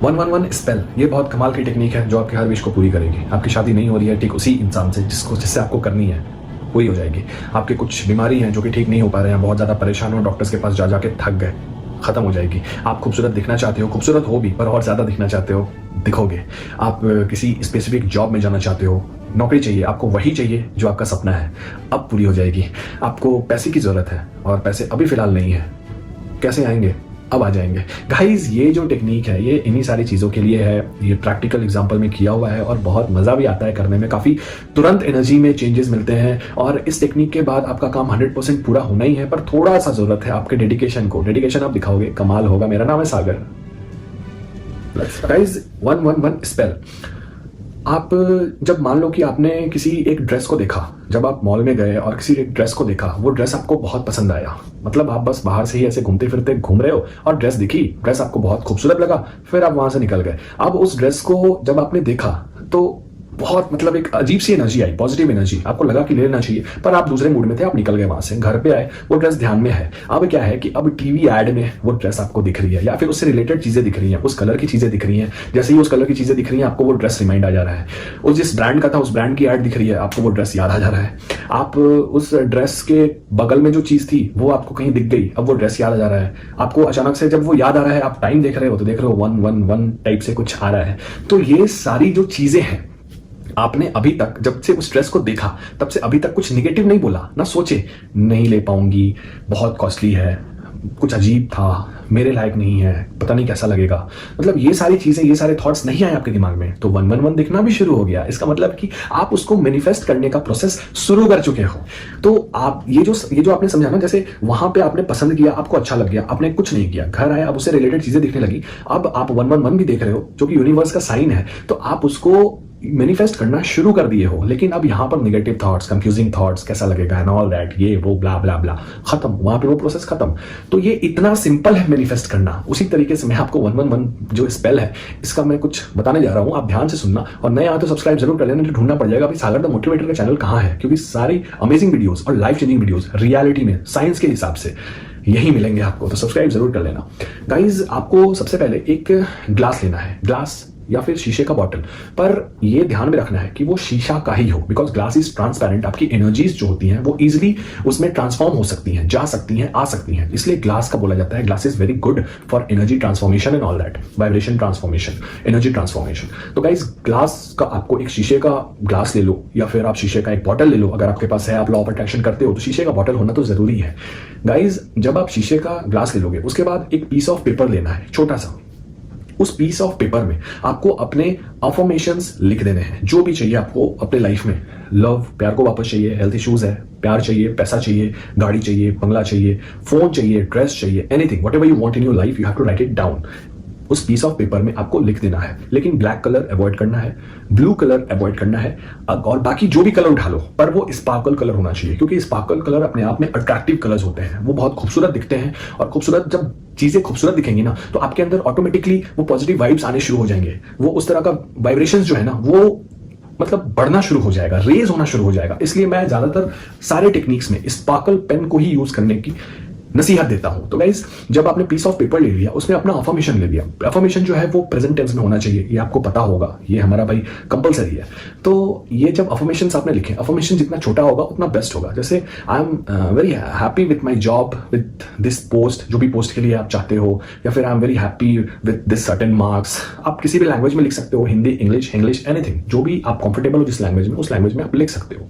111 spell, ये बहुत कमाल की टेक्निक है जो आपके हर विश को पूरी करेगी। आपकी शादी नहीं हो रही है ठीक उसी इंसान से जिससे आपको करनी है, पूरी हो जाएगी। आपकी कुछ बीमारी है जो कि ठीक नहीं हो पा रहे हैं, बहुत ज़्यादा परेशान हो, डॉक्टर्स के पास जा जाके थक गए, खत्म हो जाएगी। आप खूबसूरत दिखना चाहते हो, खूबसूरत हो भी पर और ज़्यादा दिखना चाहते हो, दिखोगे। आप किसी स्पेसिफिक जॉब में जाना चाहते हो, नौकरी चाहिए, आपको वही चाहिए जो आपका सपना है, अब पूरी हो जाएगी। आपको पैसे की ज़रूरत है और पैसे अभी फ़िलहाल नहीं है, कैसे आएंगे? अब आ जाएंगे। गाइज ये जो टेक्निक है ये इन्हीं सारी चीज़ों के लिए है। ये प्रैक्टिकल एग्जांपल में किया हुआ है और बहुत मज़ा भी आता है करने में, काफ़ी तुरंत एनर्जी में चेंजेस मिलते हैं। और इस टेक्निक के बाद आपका काम 100% पूरा होना ही है, पर थोड़ा सा ज़रूरत है आपके डेडिकेशन को। डेडिकेशन आप दिखाओगे, कमाल होगा। मेरा नाम है सागर। गाइज 111 स्पेल, आप जब मान लो कि आपने किसी एक ड्रेस को देखा, जब आप मॉल में गए और किसी एक ड्रेस को देखा, वो ड्रेस आपको बहुत पसंद आया, मतलब आप बस बाहर से ही ऐसे घूमते फिरते घूम रहे हो और ड्रेस दिखी, ड्रेस आपको बहुत खूबसूरत लगा, फिर आप वहां से निकल गए। अब उस ड्रेस को जब आपने देखा तो बहुत मतलब एक अजीब सी एनर्जी आई, पॉजिटिव एनर्जी, आपको लगा कि ले लेना चाहिए, पर आप दूसरे मूड में थे, आप निकल गए वहां से, घर पे आए, वो ड्रेस ध्यान में है। अब क्या है कि अब टीवी ऐड में वो ड्रेस आपको दिख रही है या फिर उससे रिलेटेड चीजें दिख रही हैं, उस कलर की चीजें दिख रही हैं। जैसे ही उस कलर की चीजें दिख रही हैं आपको वो ड्रेस रिमाइंड आ जा रहा है। उस जिस ब्रांड का था उस ब्रांड की ऐड दिख रही है, आपको वो ड्रेस याद आ जा रहा है। आप उस ड्रेस के बगल में जो चीज थी वो आपको कहीं दिख गई, अब वो ड्रेस याद आ जा रहा है आपको। अचानक से जब वो याद आ रहा है, आप टाइम देख रहे हो तो देख रहे हो 111 टाइप से कुछ आ रहा है। तो ये सारी जो चीजें हैं, आपने अभी तक जब से उस ड्रेस को देखा तब से अभी तक कुछ निगेटिव नहीं बोला ना, सोचे नहीं ले पाऊंगी, बहुत कॉस्टली है, कुछ अजीब था, मेरे लायक नहीं है, पता नहीं कैसा लगेगा, मतलब ये सारी चीजें, ये सारे थॉट्स नहीं आए आपके दिमाग में, तो 111 दिखना भी शुरू हो गया। इसका मतलब कि आप उसको मैनिफेस्ट करने का प्रोसेस शुरू कर चुके हो। तो आप ये जो आपने समझा ना, जैसे वहां पे आपने पसंद किया, आपको अच्छा लग गया, आपने कुछ नहीं किया, घर आया, अब उससे रिलेटेड चीजें दिखने लगी, अब आप 111 भी देख रहे हो जो कि यूनिवर्स का साइन है, तो आप उसको मैनिफेस्ट करना शुरू कर दिए हो। लेकिन अब यहां पर नेगेटिव थॉट्स, कंफ्यूजिंग थॉट्स, कैसा लगेगा एंड ऑल दैट, ये वो ब्ला ब्ला ब्ला, खत्म, वहां पे वो प्रोसेस खत्म। तो ये इतना सिंपल है मैनिफेस्ट करना। उसी तरीके से मैं आपको 111 जो स्पेल है इसका मैं कुछ बताने जा रहा हूं, आप ध्यान से सुनना, और नए आए तो सब्सक्राइब जरूर कर लेना, तो ढूंढना पड़ जाएगा भाई सागर द मोटिवेटर का चैनल कहां है, क्योंकि सारी अमेजिंग वीडियोस और लाइफ चेंजिंग वीडियोस रियलिटी में साइंस के हिसाब से यही मिलेंगे आपको, तो सब्सक्राइब जरूर कर लेना। गाइज आपको सबसे पहले एक ग्लास लेना है, ग्लास या फिर शीशे का बॉटल, पर ये ध्यान में रखना है कि वो शीशा का ही हो, बिकॉज ग्लास इज ट्रांसपेरेंट। आपकी एनर्जीज जो होती हैं वो इजिली उसमें ट्रांसफॉर्म हो सकती हैं, जा सकती हैं, आ सकती हैं, इसलिए ग्लास का बोला जाता है glass is very good for energy transformation and all that, vibration transformation, energy transformation. तो गाइज ग्लास का आपको एक शीशे का ग्लास ले लो या फिर आप शीशे का एक बॉटल ले लो, अगर आपके पास है, आप लॉ ऑफ अट्रैक्शन करते हो तो शीशे का बॉटल होना तो जरूरी है। गाइज जब आप शीशे का ग्लास ले लोगे उसके बाद एक पीस ऑफ पेपर लेना है, छोटा सा। उस पीस ऑफ पेपर में आपको अपने अफर्मेशंस लिख देने हैं, जो भी चाहिए आपको अपने लाइफ में। लव, प्यार को वापस चाहिए, हेल्थ इश्यूज है, प्यार चाहिए, पैसा चाहिए, गाड़ी चाहिए, बंगला चाहिए, फोन चाहिए, ड्रेस चाहिए, anything whatever you want in your life, you have to write it down. उस पीस ऑफ पेपर में आपको लिख देना है, लेकिन ब्लैक कलर अवॉइड करना है, ब्लू कलर अवॉइड करना है, और बाकी जो भी कलर उठा लो, पर वो स्पार्कल कलर होना चाहिए, क्योंकि स्पार्कल कलर अपने आप में अट्रैक्टिव कलर्स होते हैं, वो बहुत खूबसूरत दिखते हैं। और खूबसूरत जब चीजें खूबसूरत दिखेंगी ना, तो आपके अंदर ऑटोमेटिकली वो पॉजिटिव वाइब्स आने शुरू हो जाएंगे, वो उस तरह का वाइब्रेशंस जो है ना वो मतलब बढ़ना शुरू हो जाएगा, रेज होना शुरू हो जाएगा। इसलिए मैं ज्यादातर सारे टेक्निक्स में स्पार्कल पेन को ही यूज करने की नसीहत देता हूं। तो गाइस जब आपने पीस ऑफ पेपर ले लिया, उसमें अपना अफर्मेशन ले लिया, अफर्मेशन जो है वो प्रेजेंट टेंस में होना चाहिए, ये आपको पता होगा, ये हमारा भाई कंपलसरी है। तो ये जब अफर्मेशन आपने लिखे, अफर्मेशन जितना छोटा होगा उतना बेस्ट होगा। जैसे I am very happy with my job, with this post, जो भी पोस्ट के लिए आप चाहते हो, या फिर I am very happy with this certain marks. आप किसी भी लैंग्वेज में लिख सकते हो, हिंदी, इंग्लिश एनीथिंग, जो भी आप कंफर्टेबल हो जिस लैंग्वेज में, उस लैंग्वेज में आप लिख सकते हो।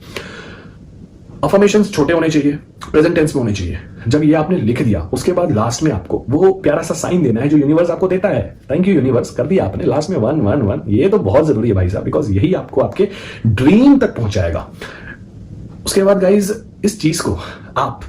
अफर्मेशंस छोटे होने चाहिए, प्रेजेंट टेंस में होने चाहिए। जब ये आपने लिख दिया उसके बाद लास्ट में आपको वो प्यारा सा साइन देना है जो यूनिवर्स आपको देता है। थैंक यू यूनिवर्स, कर दिया आपने लास्ट में 111। ये तो बहुत जरूरी है भाई साहब, बिकॉज यही आपको आपके ड्रीम तक पहुंचाएगा। उसके बाद गाइज इस चीज को आप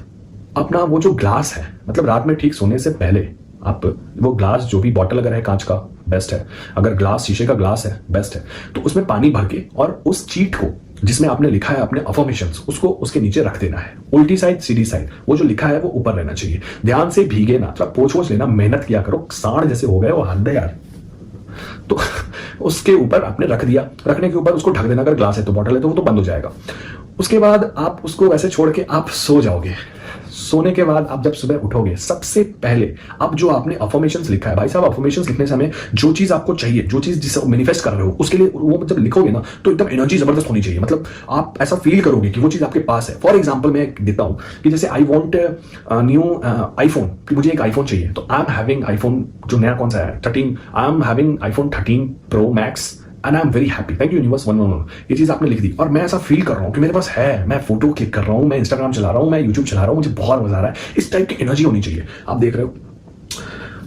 अपना वो जो ग्लास है, मतलब रात में ठीक सोने से पहले आप वो ग्लास, जो भी बॉटल अगर है कांच का बेस्ट है, अगर ग्लास शीशे का ग्लास है बेस्ट है, तो उसमें पानी भर के और उस चीट को जिसमें आपने लिखा है अपने अफर्मेशंस, उसको उसके नीचे रख देना है, उल्टी साइड सीधी साइड। वो जो लिखा है वो ऊपर रहना चाहिए, ध्यान से भीगे ना, थोड़ा पोंछ लेना, मेहनत किया करो, सांड जैसे हो गए वो हद है यार। तो उसके ऊपर आपने रख दिया, रखने के ऊपर उसको ढक देना, अगर ग्लास है तो, बॉटल है तो वो तो बंद हो जाएगा। उसके बाद आप उसको वैसे छोड़ के आप सो जाओगे। सोने के बाद आप जब सुबह उठोगे, सबसे पहले अब जो आपने अफर्मेशंस लिखा है, भाई साहब अफर्मेशंस लिखने समय जो चीज आपको चाहिए, जो चीज जिसे मैनिफेस्ट कर रहे हो, उसके लिए वो जब लिखोगे ना तो एकदम एनर्जी जबरदस्त होनी चाहिए। मतलब आप ऐसा फील करोगे कि वो चीज आपके पास है। फॉर एग्जाम्पल मैं देता हूं कि जैसे आई वॉन्ट न्यू आईफोन, कि मुझे एक आईफोन चाहिए, तो आई एम हैविंग आईफोन जो नया कौन सा है 13, I am having iPhone 13 pro max and I am very happy, thank you universe 111। ये चीज आपने लिख दी और मैं ऐसा फील कर रहा हूँ कि मेरे पास है, मैं फोटो क्लिक कर रहा हूँ, मैं इंस्टाग्राम चला रहा हूँ, मैं यूट्यूब चला रहा हूँ, मुझे बहुत मजा आ रहा है। इस टाइप की एनर्जी होनी चाहिए। आप देख रहे हो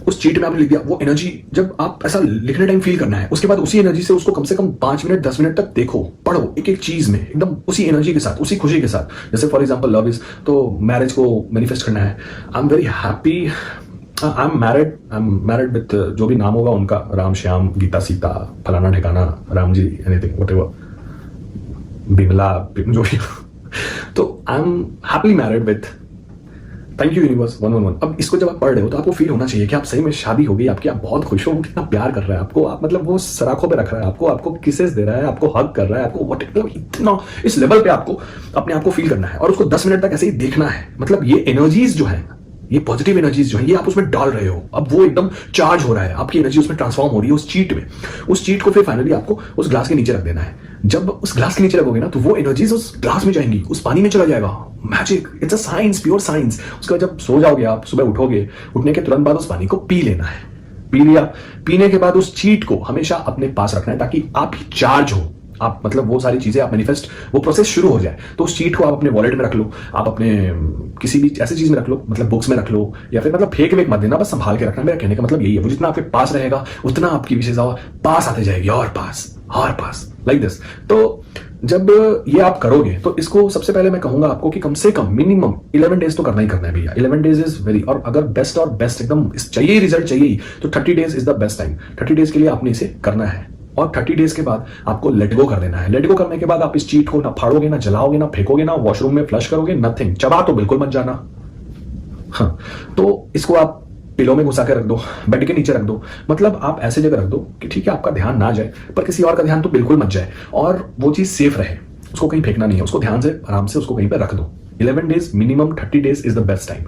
उस चीट में आपने लिख दिया, वो एनर्जी जब आप ऐसा लिखने टाइम फील करना है, उसके बाद उसी एनर्जी से उसको कम से कम 5 मिनट 10 मिनट तक देखो, पढ़ो एक एक चीज में एकदम उसी एनर्जी के साथ, उसी खुशी के साथ। जैसे फॉर एग्जाम्पल लव इज, तो मैरिज को मैनिफेस्ट करना है, I am very happy, I am married with जो भी नाम होगा उनका, राम श्याम गीता सीता फलाना ठिकाना राम जी एनीथिंग व्हाटएवर, बिमला जो भी तो I am happily married with, thank you universe 111। अब इसको जब आप पढ़ रहे हो तो आपको फील होना चाहिए कि आप सही में शादी हो गई आपकी, आप बहुत खुश हो, कितना प्यार कर रहा है आपको, आप मतलब वो सराखों पे रख रहा है आपको किसेस दे रहा है, आपको हग कर रहा है, आपको मतलब इतना इस लेवल पे आपको अपने आप को फील करना है और उसको 10 मिनट तक ऐसे ही देखना है। मतलब ये एनर्जीज जो है, ये पॉजिटिव एनर्जीज जो है, ये आप उसमें डाल रहे हो, अब वो एकदम चार्ज हो रहा है, आपकी एनर्जी उसमें ट्रांसफॉर्म हो रही है उस चीट में। उस चीट को फिर फाइनली आपको उस ग्लास के नीचे रख देना है। जब उस ग्लास के नीचे रखोगे ना तो वो एनर्जीज उस ग्लास में जाएंगी, उस पानी में चला जाएगा। Magic, it's a science, pure science. उसके बाद जब सो जाओगे आप, सुबह उठोगे, उठने के तुरंत बाद उस पानी को पी लेना है। पी लिया, पीने के बाद उस चीट को हमेशा अपने पास रखना है ताकि आप ही चार्ज हो, आप मतलब वो सारी चीजें आप मैनिफेस्ट, वो प्रोसेस शुरू हो जाए। तो उस चीट को आप अपने वॉलेट में रख लो, आप अपने किसी भी ऐसी चीज में रख लो, मतलब बुक्स में रख लो, या फिर मतलब फेंक वेक मत देना, बस संभाल के रखना। मेरा कहने का मतलब यही है, वो जितना आपके पास रहेगा उतना आपकी विशेष पास आते जाएगी और पास लाइक दिस। तो जब ये आप करोगे तो इसको सबसे पहले मैं कहूंगा आपको कि कम से कम मिनिमम 11 डेज तो करना ही करना है भैया। 11 डेज इज वेरी, और अगर बेस्ट और बेस्ट एकदम चाहिए रिजल्ट चाहिए तो 30 days is the best time. 30 days के लिए आपने इसे करना है और 30 डेज के बाद आपको लेट गो कर देना है। लेट गो करने के बाद आप इस चीट को ना फाड़ोगे, ना जलाओगे, ना फेंकोगे, ना वॉशरूम में फ्लश करोगे, नथिंग। चबा तो बिल्कुल मत जाना। हाँ, तो इसको आप पिलो में घुसा के रख दो, बेड के नीचे रख दो, मतलब आप ऐसे जगह रख दो कि ठीक है आपका ध्यान ना जाए पर किसी और का ध्यान तो बिल्कुल मत जाए और वो चीज सेफ रहे। उसको कहीं फेंकना नहीं है, उसको ध्यान से आराम से उसको कहीं पे रख दो। 11 days minimum, 30 days is the best time.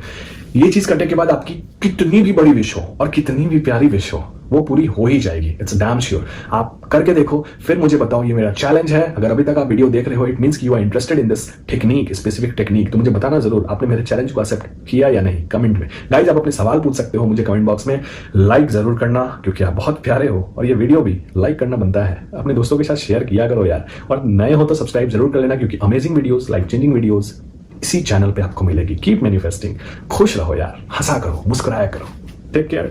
ये चीज करने के बाद आपकी कितनी भी बड़ी विश हो और कितनी भी प्यारी विश हो वो पूरी हो ही जाएगी, इट्स डैम श्योर। आप करके देखो, फिर मुझे बताओ। ये मेरा चैलेंज है। अगर अभी तक आप वीडियो देख रहे हो, इट मींस कि you are interested in this technique, specific technique. तो मुझे बताना जरूर आपने मेरे चैलेंज को एक्सेप्ट किया या नहीं, कमेंट में। गाइस आप अपने सवाल पूछ सकते हो मुझे कमेंट बॉक्स में, लाइक जरूर करना क्योंकि आप बहुत प्यारे हो और ये वीडियो भी लाइक करना बनता है। अपने दोस्तों के साथ शेयर किया करो यार, और नए हो तो सब्सक्राइब जरूर कर लेना क्योंकि amazing videos, life changing videos इसी चैनल पे आपको मिलेगी। कीप मैनिफेस्टिंग, खुश रहो यार, हंसा करो, मुस्कुराया करो। Take care.